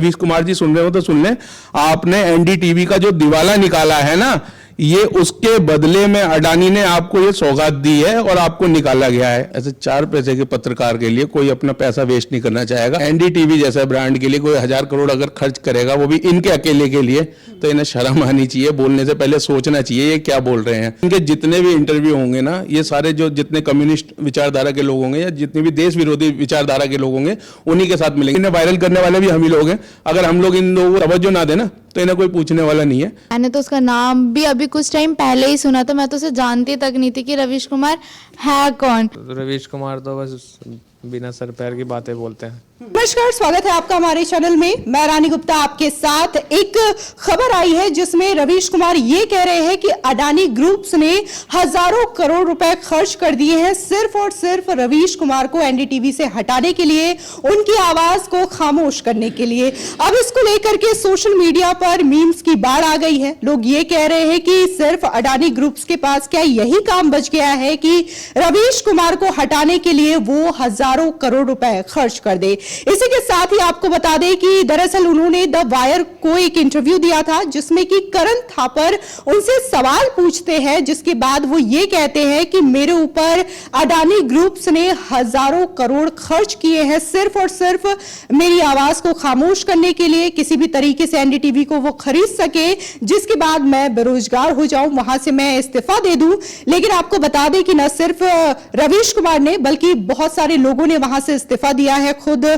रवीश कुमार जी सुन रहे हो तो सुन लें, आपने एनडीटीवी का जो दिवाला निकाला है ना, ये उसके बदले में अडानी ने आपको ये सौगात दी है और आपको निकाला गया है। ऐसे 4 पैसे के पत्रकार के लिए कोई अपना पैसा वेस्ट नहीं करना चाहेगा। एनडीटीवी जैसा ब्रांड के लिए कोई 1000 करोड़ अगर खर्च करेगा, वो भी इनके अकेले के लिए, तो इन्हें शर्म आनी चाहिए। बोलने से पहले सोचना चाहिए ये क्या बोल रहे हैं। इनके जितने भी इंटरव्यू होंगे ना, ये सारे जो जितने कम्युनिस्ट विचारधारा के लोग होंगे या जितने भी देश विरोधी विचारधारा के लोग होंगे, उन्हीं के साथ मिलेंगे। इन्हें वायरल करने वाले भी हम ही लोग हैं। अगर हम लोग इन लोगों को तवज्जो ना देना तो इन्हें कोई पूछने वाला नहीं है। मैंने तो उसका नाम भी अभी कुछ टाइम पहले ही सुना था, मैं तो उसे जानती तक नहीं थी कि रवीश कुमार है कौन। रवीश कुमार तो बस बिना सर पैर की बातें बोलते हैं। नमस्कार, स्वागत है आपका हमारे चैनल में। मैं रानी गुप्ता आपके साथ। एक खबर आई है जिसमें रवीश कुमार ये कह रहे हैं कि अडानी ग्रुप्स ने हजारों करोड़ रुपए खर्च कर दिए हैं सिर्फ और सिर्फ रवीश कुमार को एनडीटीवी से हटाने के लिए, उनकी आवाज को खामोश करने के लिए। अब इसको लेकर के सोशल मीडिया पर मीम्स की बाढ़ आ गई है। लोग ये कह रहे हैं कि सिर्फ अडानी ग्रुप्स के पास क्या यही काम बच गया है कि रवीश कुमार को हटाने के लिए वो हजारों करोड़ रुपए खर्च कर दे। इसी के साथ ही आपको बता दें कि दरअसल उन्होंने द वायर को एक इंटरव्यू दिया था जिसमें कि करण थापर उनसे सवाल पूछते हैं, जिसके बाद वो ये कहते हैं कि मेरे ऊपर अडानी ग्रुप्स ने हजारों करोड़ खर्च किए हैं सिर्फ और सिर्फ मेरी आवाज को खामोश करने के लिए, किसी भी तरीके से एनडीटीवी को वो खरीद सके, जिसके बाद मैं बेरोजगार हो जाऊं, वहां से मैं इस्तीफा दे दूं। लेकिन आपको बता दें कि न सिर्फ रवीश कुमार ने बल्कि बहुत सारे लोगों ने वहां से इस्तीफा दिया है। खुद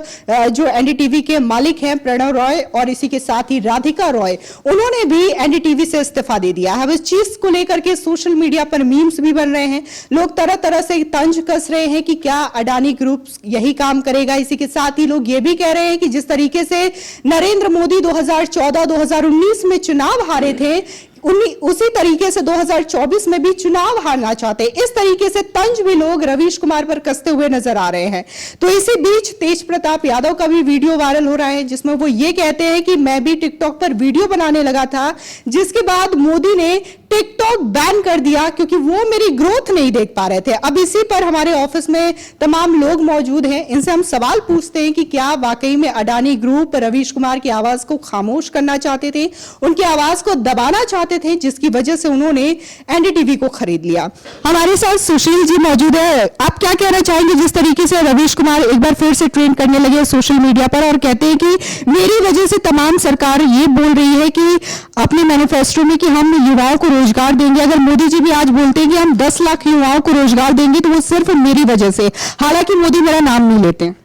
जो एनडीटीवी के मालिक हैं प्रणव रॉय और इसी के साथ ही राधिका रॉय, उन्होंने भी एनडीटीवी से इस्तीफा दे दिया है। अब इस चीज को लेकर के सोशल मीडिया पर मीम्स भी बन रहे हैं। लोग तरह तरह से तंज कस रहे हैं कि क्या अडानी ग्रुप यही काम करेगा। इसी के साथ ही लोग ये भी कह रहे हैं कि जिस तरीके से नरेंद्र मोदी 2014-2019 में चुनाव हारे थे, उसी तरीके से 2024 में भी चुनाव हारना चाहते। इस तरीके से तंज भी लोग रवीश कुमार पर कसते हुए नजर आ रहे हैं। तो इसी बीच तेज प्रताप यादव का भी वीडियो वायरल हो रहा है जिसमें वो ये कहते हैं कि मैं भी टिकटॉक पर वीडियो बनाने लगा था, जिसके बाद मोदी ने टिकटॉक बैन कर दिया क्योंकि वो मेरी ग्रोथ नहीं देख पा रहे थे। अब इसी पर हमारे ऑफिस में तमाम लोग मौजूद हैं, इनसे हम सवाल पूछते हैं कि क्या वाकई में अडानी ग्रुप रवीश कुमार की आवाज को खामोश करना चाहते थे, उनकी आवाज को दबाना चाहते थे, जिसकी वजह से उन्होंने एनडीटीवी को खरीद लिया। हमारे साथ सुशील जी मौजूद है। आप क्या कहना चाहेंगे जिस तरीके से रवीश कुमार एक बार फिर से ट्रेंड करने लगे सोशल मीडिया पर और कहते हैं कि मेरी वजह से तमाम सरकार ये बोल रही है कि अपने मैनिफेस्टो में कि हम युवाओं को रोजगार देंगे। अगर मोदी जी भी आज बोलते हैं कि हम 10 लाख युवाओं को रोजगार देंगे तो वो सिर्फ मेरी वजह से, हालांकि मोदी मेरा नाम नहीं लेते हैं।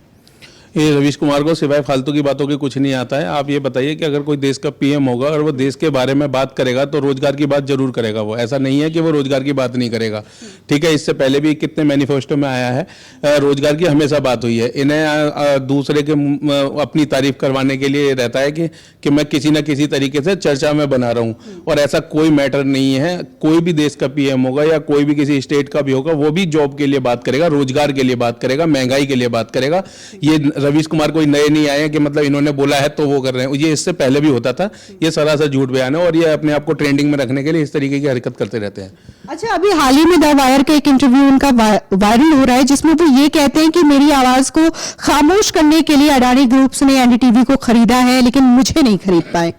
ये रवीश कुमार को सिवाय फालतू की बातों के कुछ नहीं आता है। आप ये बताइए कि अगर कोई देश का पीएम होगा और वो देश के बारे में बात करेगा तो रोजगार की बात जरूर करेगा। वो ऐसा नहीं है कि वो रोजगार की बात नहीं करेगा, ठीक है। इससे पहले भी कितने मैनिफेस्टो में आया है, रोजगार की हमेशा बात हुई है। इन्हें दूसरे के अपनी तारीफ करवाने के लिए रहता है कि मैं किसी न किसी तरीके से चर्चा में बना रहा हूँ, और ऐसा कोई मैटर नहीं है। कोई भी देश का पीएम होगा या कोई भी किसी स्टेट का भी होगा, वो भी जॉब के लिए बात करेगा, रोजगार के लिए बात करेगा, महंगाई के लिए बात करेगा। ये रवीश कुमार कोई नए नहीं आए कि मतलब इन्होंने बोला है तो वो कर रहे हैं। ये इससे पहले भी होता था। ये सरासर झूठ बयान है और ये अपने आप को ट्रेंडिंग में रखने के लिए इस तरीके की हरकत करते रहते हैं। अच्छा, अभी हाल ही में द वायर का एक इंटरव्यू उनका वायरल हो रहा है जिसमें वो ये कहते हैं कि मेरी आवाज को खामोश करने के लिए अडानी ग्रुप्स ने एनडीटीवी को खरीदा है लेकिन मुझे नहीं खरीद पाए।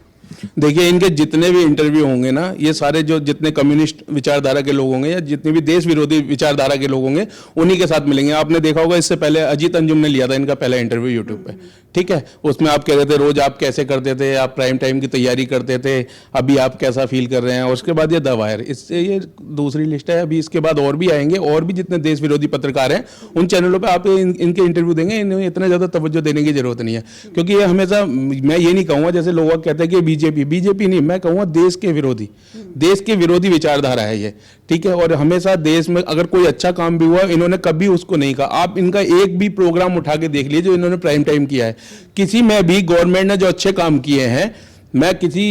देखिए, इनके जितने भी इंटरव्यू होंगे ना, ये सारे जो जितने कम्युनिस्ट विचारधारा के लोग होंगे या जितने भी देश विरोधी विचारधारा के लोग होंगे, उन्हीं के साथ मिलेंगे। आपने देखा होगा इससे पहले अजीत अंजुम ने लिया था इनका पहला इंटरव्यू यूट्यूब पे, ठीक है। उसमें आप कह रहे थे रोज आप कैसे करते थे, आप प्राइम टाइम की तैयारी करते थे, अभी आप कैसा फील कर रहे हैं। और उसके बाद ये द वायर, इससे ये दूसरी लिस्ट है। अभी इसके बाद और भी आएंगे, और भी जितने देश विरोधी पत्रकार हैं उन चैनलों पर आप इनके इंटरव्यू देंगे। इन्हें इतना ज़्यादा तवज्जो देने की जरूरत नहीं है, क्योंकि ये हमेशा, मैं ये नहीं कहूँगा जैसे लोग कहते हैं कि बीजेपी नहीं, मैं कहूँगा देश के विरोधी विचारधारा है ये, ठीक है। और हमेशा देश में अगर कोई अच्छा काम भी हुआ, इन्होंने कभी उसको नहीं कहा। आप इनका एक भी प्रोग्राम उठा के देख लीजिए जो इन्होंने प्राइम टाइम किया है। किसी में भी गवर्नमेंट ने जो अच्छे काम किए हैं, मैं किसी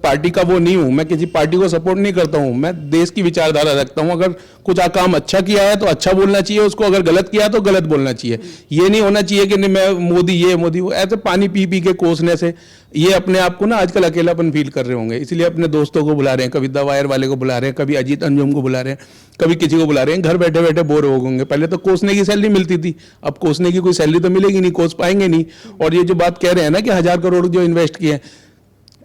पार्टी का वो नहीं हूं, मैं किसी पार्टी को सपोर्ट नहीं करता हूं, मैं देश की विचारधारा रखता हूं। अगर कुछ काम अच्छा किया है तो अच्छा बोलना चाहिए उसको, अगर गलत किया है तो गलत बोलना चाहिए। ये नहीं होना चाहिए कि नहीं मैं मोदी ये मोदी वो, ऐसे पानी पी पी के कोसने से ये अपने आप को ना आजकल अकेलापन फील कर रहे होंगे, इसलिए अपने दोस्तों को बुला रहे हैं, कभी द वायर वाले को बुला रहे हैं, कभी अजीत अंजुम को बुला रहे हैं, कभी किसी को बुला रहे हैं। घर बैठे बैठे बोर हो होंगे। पहले तो कोसने की सैलरी मिलती थी, अब कोसने की कोई सैलरी तो मिलेगी नहीं, कोस पाएंगे नहीं। और ये जो बात कह रहे हैं ना कि 1000 करोड़ जो इन्वेस्ट किए,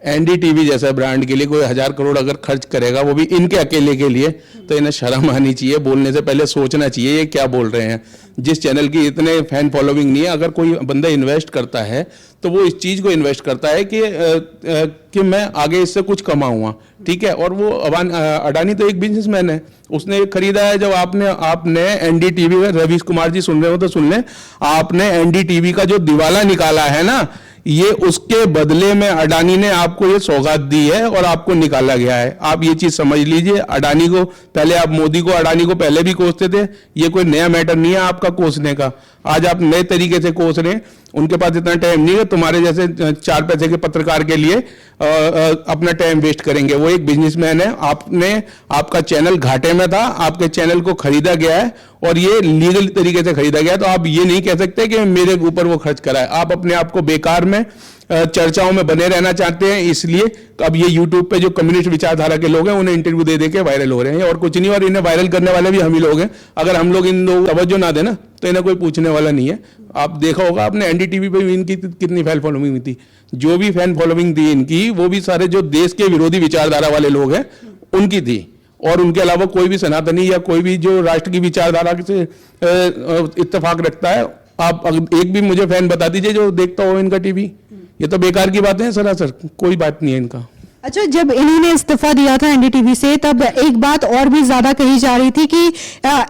एनडीटीवी जैसा ब्रांड के लिए कोई 1000 करोड़ अगर खर्च करेगा, वो भी इनके अकेले के लिए, तो इन्हें शर्म आनी चाहिए। बोलने से पहले सोचना चाहिए ये क्या बोल रहे हैं। जिस चैनल की इतने फैन फॉलोइंग नहीं है, अगर कोई बंदा इन्वेस्ट करता है तो वो इस चीज को इन्वेस्ट करता है कि मैं आगे इससे कुछ कमाऊंगा, ठीक है। और वो अडानी तो एक बिजनेसमैन है, उसने खरीदा है। जब आपने एनडीटीवी में, रवीश कुमार जी सुन रहे हो तो सुन लें, आपने एनडीटीवी का जो दिवाला निकाला है ना, ये उसके बदले में अडानी ने आपको ये सौगात दी है और आपको निकाला गया है। आप ये चीज समझ लीजिए। अडानी को पहले, आप मोदी को अडानी को पहले भी कोसते थे, ये कोई नया मैटर नहीं है आपका कोसने का। आज आप नए तरीके से कोस रहे हैं। उनके पास इतना टाइम नहीं है तुम्हारे जैसे 4 पैसे के पत्रकार के लिए अपना टाइम वेस्ट करेंगे। वो एक बिजनेसमैन है। आपका चैनल घाटे में था, आपके चैनल को खरीदा गया है और ये लीगल तरीके से खरीदा गया, तो आप ये नहीं कह सकते कि मेरे ऊपर वो खर्च करा है। आप अपने आप को बेकार में चर्चाओं में बने रहना चाहते हैं, इसलिए अब ये यूट्यूब पे जो कम्युनिस्ट विचारधारा के लोग हैं उन्हें इंटरव्यू दे के वायरल हो रहे हैं, और कुछ नहीं। और इन्हें वायरल करने वाले भी हम ही लोग हैं। अगर हम लोग इन लोग तवज्जो ना देना तो इन्हें कोई पूछने वाला नहीं है। आप देखा होगा आपने एनडीटीवी पे भी इनकी कितनी फैन फॉलोइंग थी। जो भी फैन फॉलोइंग थी इनकी, वो भी सारे जो देश के विरोधी विचारधारा वाले लोग हैं उनकी थी। और उनके अलावा कोई भी सनातनी या कोई भी जो राष्ट्र की विचारधारा से इत्तेफाक रखता है, आप एक भी मुझे फैन बता दीजिए जो देखता हो इनका टीवी। ये तो बेकार की बातें हैं सरासर, कोई बात नहीं है इनका। अच्छा, जब इन्होंने इस्तीफा दिया था एनडीटीवी से, तब एक बात और भी ज्यादा कही जा रही थी कि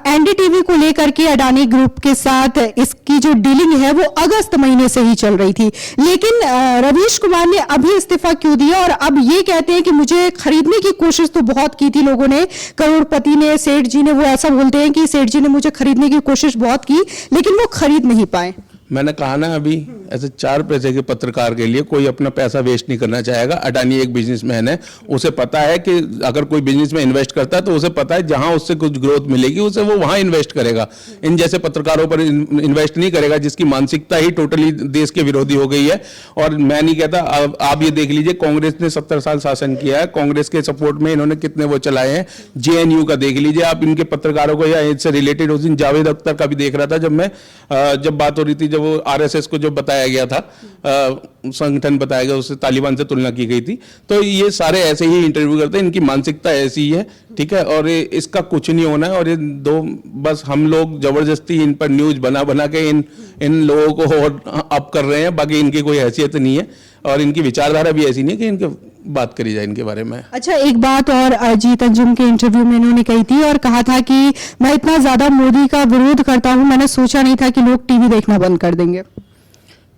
एनडीटीवी को लेकर के अडानी ग्रुप के साथ इसकी जो डीलिंग है वो अगस्त महीने से ही चल रही थी। लेकिन रवीश कुमार ने अभी इस्तीफा क्यों दिया, और अब ये कहते हैं कि मुझे खरीदने की कोशिश तो बहुत की थी लोगों ने, करोड़पति ने, सेठ जी ने। वो ऐसा बोलते हैं कि सेठ जी ने मुझे खरीदने की कोशिश बहुत की, लेकिन वो खरीद नहीं पाए। मैंने कहा ना अभी, ऐसे 4 पैसे के पत्रकार के लिए कोई अपना पैसा वेस्ट नहीं करना चाहेगा। अडानी एक बिजनेसमैन है, उसे पता है कि अगर कोई बिजनेस में इन्वेस्ट करता है तो उसे पता है जहां उससे कुछ ग्रोथ मिलेगी उसे वो वहां इन्वेस्ट करेगा। इन जैसे पत्रकारों पर इन्वेस्ट नहीं करेगा जिसकी मानसिकता ही टोटली देश के विरोधी हो गई है। और मैं नहीं कहता, आप ये देख लीजिए, कांग्रेस ने 70 साल शासन किया है, कांग्रेस के सपोर्ट में इन्होंने कितने वो चलाए हैं। जेएनयू का देख लीजिए आप, इनके पत्रकारों को या इससे रिलेटेड उस दिन जावेद अख्तर का भी देख रहा था जब बात हो रही थी, जब वो आरएसएस को जो बताया गया था, संगठन बताया गया, उससे तालिबान से तुलना की गई थी। तो ये सारे ऐसे ही इंटरव्यू करते हैं, इनकी मानसिकता ऐसी ही है, ठीक है। और इसका कुछ नहीं होना है। और ये बस हम लोग जबरदस्ती इन पर न्यूज बना बना के इन लोगों को और अप कर रहे हैं। बाकी इनकी कोई हैसियत नहीं है और इनकी विचारधारा भी ऐसी नहीं है कि इनके बात करी जाए इनके बारे में। अच्छा, एक बात और अजीत अंजुम के इंटरव्यू में इन्होंने कही थी और कहा था कि मैं इतना ज्यादा मोदी का विरोध करता हूं, मैंने सोचा नहीं था कि लोग टीवी देखना बंद कर देंगे।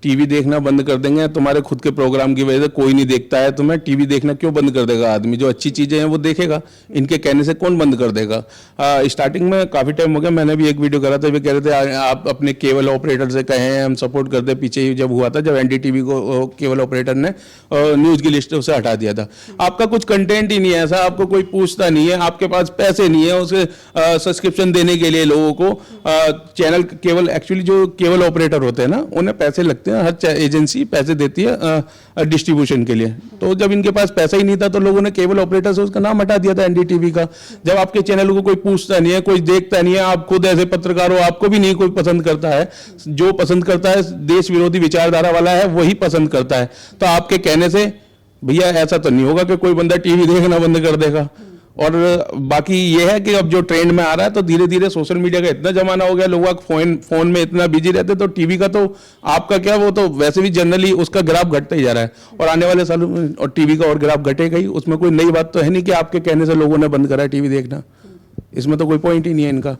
टीवी देखना बंद कर देंगे? तुम्हारे खुद के प्रोग्राम की वजह से कोई नहीं देखता है, तुम्हें टीवी देखना क्यों बंद कर देगा आदमी? जो अच्छी चीजें हैं वो देखेगा, इनके कहने से कौन बंद कर देगा? स्टार्टिंग में काफी टाइम हो गया, मैंने भी एक वीडियो करा था, वे कह रहे थे आप अपने केबल ऑपरेटर से कहें हम सपोर्ट करते। पीछे ही जब हुआ था, जब एनडीटीवी को केबल ऑपरेटर ने न्यूज की लिस्ट से हटा दिया था। आपका कुछ कंटेंट ही नहीं है ऐसा, आपको कोई पूछता नहीं है, आपके पास पैसे नहीं है उसे सब्सक्रिप्शन देने के लिए लोगों को। चैनल केवल, एक्चुअली जो केबल ऑपरेटर होते हैं ना, उन्हें पैसे लगते हैं, हर एजेंसी पैसे देती है डिस्ट्रीब्यूशन के लिए। तो जब इनके पास पैसा ही नहीं था तो लोगों ने केबल ऑपरेटर से उसका नाम हटा दिया था, एनडीटीवी का। जब आपके चैनल को कोई पूछता नहीं है, कोई देखता नहीं है, आप खुद ऐसे पत्रकार हो, आपको भी नहीं कोई पसंद करता है। जो पसंद करता है देश विरोधी विचारधारा वाला है, वही पसंद करता है। तो आपके कहने से भैया ऐसा तो नहीं होगा कि कोई बंदा टीवी देखना बंद कर देगा। और बाकी ये है कि अब जो ट्रेंड में आ रहा है, तो धीरे धीरे सोशल मीडिया का इतना जमाना हो गया, लोग फोन में इतना बिजी रहते, तो टीवी का तो आपका क्या, वो तो वैसे भी जनरली उसका ग्राफ घटता ही जा रहा है। और आने वाले सालों में और टीवी का और ग्राफ घटेगा ही। उसमें कोई नई बात तो है नहीं कि आपके कहने से लोगों ने बंद करा है टीवी देखना। इसमें तो कोई पॉइंट ही नहीं है इनका।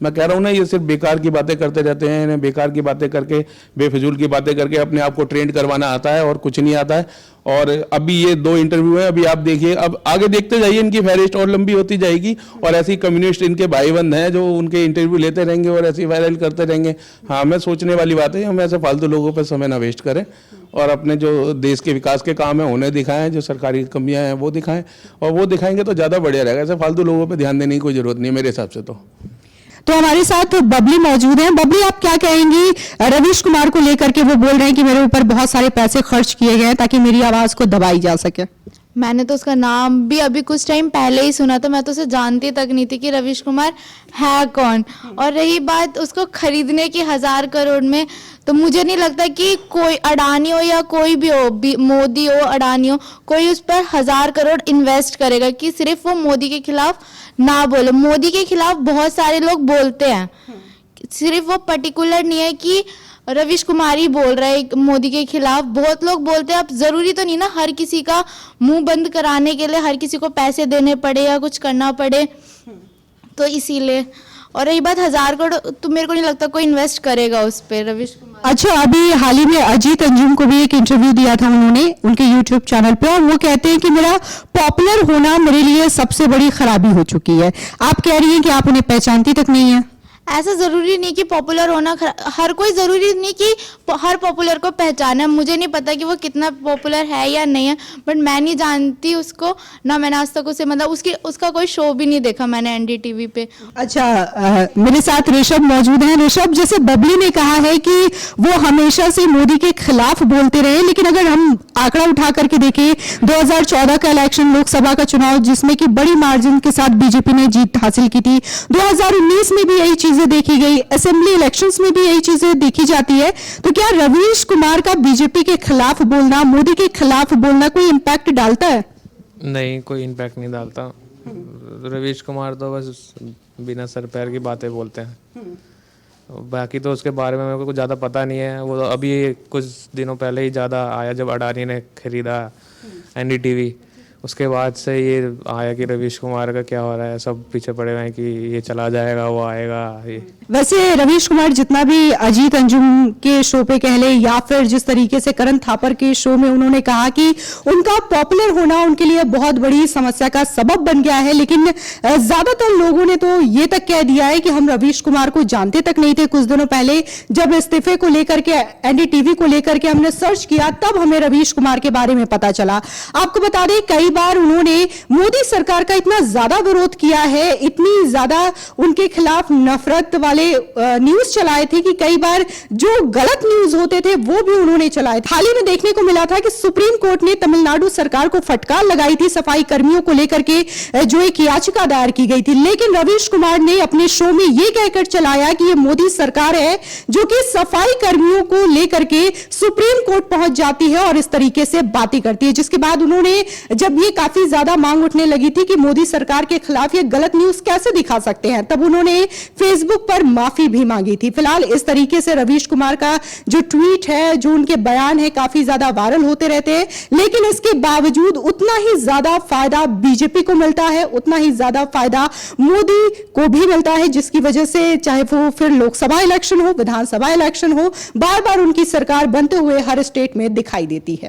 मैं कह रहा हूँ ना, ये सिर्फ बेकार की बातें करते रहते हैं, बेकार की बातें करके, बेफिजूल की बातें करके अपने आप को ट्रेंड करवाना आता है और कुछ नहीं आता है। और अभी ये 2 इंटरव्यू है, अभी आप देखिए, अब आगे देखते जाइए, इनकी फहरिस्त और लंबी होती जाएगी और ऐसे ही कम्युनिस्ट इनके भाईबंद हैं जो उनके इंटरव्यू लेते रहेंगे और ऐसे ही वायरल करते रहेंगे। हाँ, मैं सोचने वाली बात है, हम ऐसे फालतू लोगों पर समय ना वेस्ट करें और अपने जो देश के विकास के काम है उन्हें दिखाएं, जो सरकारी कमियां हैं वो दिखाएं, और वो दिखाएंगे तो ज़्यादा बढ़िया रहेगा। ऐसे फालतू लोगों पर ध्यान देने की कोई जरूरत नहीं है मेरे हिसाब से। तो हमारे साथ बबली मौजूद हैं। बबली, आप क्या कहेंगी रवीश कुमार को लेकर के? वो बोल रहे हैं कि मेरे ऊपर बहुत सारे पैसे खर्च किए गए हैं ताकि मेरी आवाज को दबाई जा सके। मैंने तो उसका नाम भी अभी कुछ टाइम पहले ही सुना था, मैं तो उसे जानती तक नहीं थी कि रवीश कुमार है कौन। और रही बात उसको खरीदने की 1000 करोड़ में, तो मुझे नहीं लगता कि कोई अडानी हो या कोई भी हो, मोदी हो अडानी हो, कोई उस पर 1000 करोड़ इन्वेस्ट करेगा कि सिर्फ वो मोदी के खिलाफ ना बोले। मोदी के खिलाफ बहुत सारे लोग बोलते हैं, सिर्फ वो पर्टिकुलर नहीं है कि रवीश कुमार ही बोल रहा है मोदी के खिलाफ, बहुत लोग बोलते हैं। अब जरूरी तो नहीं ना हर किसी का मुंह बंद कराने के लिए हर किसी को पैसे देने पड़े या कुछ करना पड़े, तो इसीलिए। और रही बात 1000 करोड़, तो मेरे को नहीं लगता कोई इन्वेस्ट करेगा उस पे रवीश कुमार। अच्छा, अभी हाल ही में अजीत अंजुम को भी एक इंटरव्यू दिया था उन्होंने उनके यूट्यूब चैनल पे, और वो कहते हैं कि मेरा पॉपुलर होना मेरे लिए सबसे बड़ी खराबी हो चुकी है। आप कह रही हैं कि आप उन्हें पहचानती तक नहीं है। ऐसा जरूरी नहीं कि पॉपुलर होना हर कोई जरूरी नहीं कि हर पॉपुलर को पहचाना। मुझे नहीं पता कि वो कितना पॉपुलर है या नहीं है, बट मैं नहीं जानती उसको ना, मैंने आज तक उसे मतलब उसका कोई शो भी नहीं देखा मैंने एनडीटीवी पे। अच्छा, मेरे साथ ऋषभ मौजूद हैं। ऋषभ, जैसे बबली ने कहा है कि वो हमेशा से मोदी के खिलाफ बोलते रहे, लेकिन अगर हम आंकड़ा उठा करके देखें 2014 का इलेक्शन, लोकसभा का चुनाव जिसमें कि बड़ी मार्जिन के साथ बीजेपी ने जीत हासिल की थी, 2019 में भी यही चीजें देखी गई, असेंबली इलेक्शंस में भी यही चीजें देखी जाती है। तो क्या रवीश कुमार का बीजेपी के खिलाफ बोलना, मोदी के खिलाफ बोलना कोई इम्पैक्ट डालता है? नहीं, कोई इम्पैक्ट नहीं डालता। रवीश कुमार तो बस बिना सर पैर की बातें बोलते हैं, बाकी तो उसके बारे में मेरे को कुछ ज़्यादा पता नहीं है। वो अभी कुछ दिनों पहले ही ज़्यादा आया जब अडानी ने खरीदा एनडीटीवी, उसके बाद से ये आया कि रवीश कुमार का क्या हो रहा है, सब पीछे पड़े हुए हैं कि ये चला जाएगा, वो आएगा। ये वैसे रवीश कुमार जितना भी अजीत अंजुम के शो पे कह ले या फिर जिस तरीके से करण थापर के शो में उन्होंने कहा कि उनका पॉपुलर होना उनके लिए बहुत बड़ी समस्या का सबब बन गया है, लेकिन ज्यादातर लोगों ने तो ये तक कह दिया है कि हम रवीश कुमार को जानते तक नहीं थे। कुछ दिनों पहले जब इस्तीफे को लेकर के, एनडीटीवी को लेकर के हमने सर्च किया, तब हमें रवीश कुमार के बारे में पता चला। आपको बता दें, कई बार उन्होंने मोदी सरकार का इतना ज्यादा विरोध किया है, इतनी ज्यादा उनके खिलाफ नफरत वाले न्यूज चलाए थे कि कई बार जो गलत न्यूज होते थे वो भी उन्होंने चलाए थे। हाल ही में देखने को मिला था कि सुप्रीम कोर्ट ने तमिलनाडु सरकार को फटकार लगाई थी सफाई कर्मियों को लेकर के, जो एक याचिका दायर की गई थी, लेकिन रवीश कुमार ने अपने शो में यह कहकर चलाया कि ये मोदी सरकार है जो कि सफाई कर्मियों को लेकर के सुप्रीम कोर्ट पहुंच जाती है और इस तरीके से बातें करती है। जिसके बाद उन्होंने, जब ये काफी ज्यादा मांग उठने लगी थी कि मोदी सरकार के खिलाफ ये गलत न्यूज कैसे दिखा सकते हैं, तब उन्होंने फेसबुक पर माफी भी मांगी थी। फिलहाल इस तरीके से रवीश कुमार का जो ट्वीट है, जो उनके बयान है, काफी ज्यादा वायरल होते रहते हैं, लेकिन इसके बावजूद उतना ही ज्यादा फायदा बीजेपी को मिलता है, उतना ही ज्यादा फायदा मोदी को भी मिलता है, जिसकी वजह से चाहे वो फिर लोकसभा इलेक्शन हो, विधानसभा इलेक्शन हो, बार बार उनकी सरकार बनते हुए हर स्टेट में दिखाई देती है।